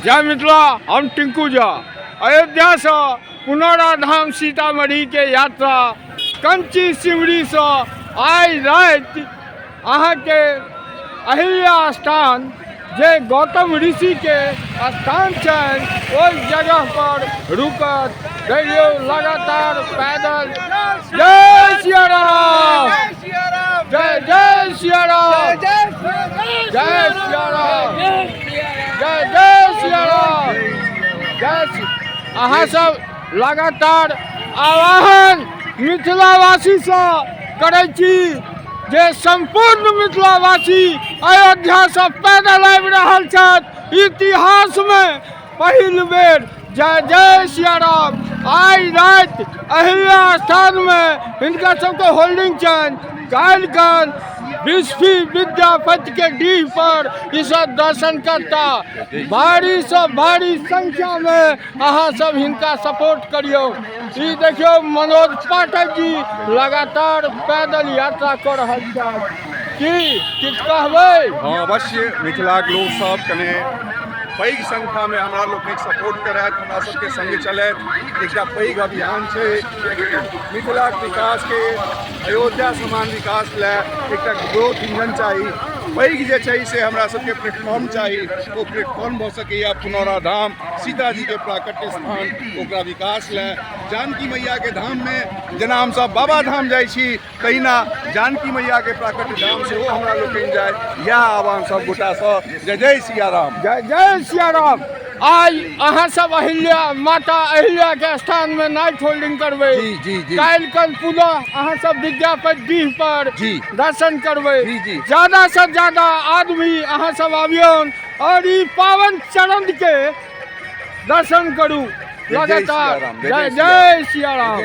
जय मिथिला, हम टिंकू झा। अयोध्या से पुनौराधाम सीतामढ़ी के यात्रा कंची सिमरी से आई रात अहाँ के अहिल्या स्थान जे गौतम ऋषि के स्थान छन ओहि जगह पर रुकत रहियो लगातार पैदल। जय सिया राम, जय जय सिया राम, जय सिया राम, जय जय सिया राम, जय। अहाँ सब लगातार आह्वान मिथिलावासी से करै छी जे संपूर्ण मिथिलावासी अयोध्या से पैदल आबि रहल छथि। इतिहास में पहिल बेर जय जय सिया राम। आई रात अहिल्या स्थान में हिनका सबके होल्डिंग छनि। काल्हि कल विश्वी विद्यापति के डीह पर ई सब दर्शन करता। भारी से भारी संख्या में अहाँ सब हिनका सपोर्ट करियो। ई देखियो मनोज पाठक जी लगातार पैदल यात्रा कर रहल छथि। की किछ कहबै? हाँ, अवश्य मिथिलाक लोक सब कने पैघ संख्या में हमरा लोग सपोर्ट करत, हमरा सबके संग चलत। एकटा पैघ अभियान छै मिथिलाक विकास के, अयोध्या समान विकास ला एकटा ग्रोथ इंजन चाहिए। पैघ जे छै से हमरा सबके प्लेटफॉर्म चाहिए। वो प्लेटफॉर्म भ सकैया पुनौराधाम सीता जी के प्राकट्य स्थान, ओकरा विकास ला। जानकी मैया के धाम में जेना हम सब बाबा धाम जाइ छी, तहिना जानकी मैया के प्राकट्य धाम से वो हमरा लोग जाए। यह आह्वान सब गोटा से। जय जय सिया राम, जय जय सिया राम। आज अहाँ सब अहिल्या माता अहिल्या के स्थान में नाइट होल्डिंग करबै। जी जी जी। काल्हि कल पुनः अहाँ सब विद्यापति डीह पर जी दर्शन करबै। जी जी। ज्यादा से ज्यादा आदमी अहाँ सब आबियौन और ई पावन चरण के दर्शन करू लगातार। जय जय सिया राम।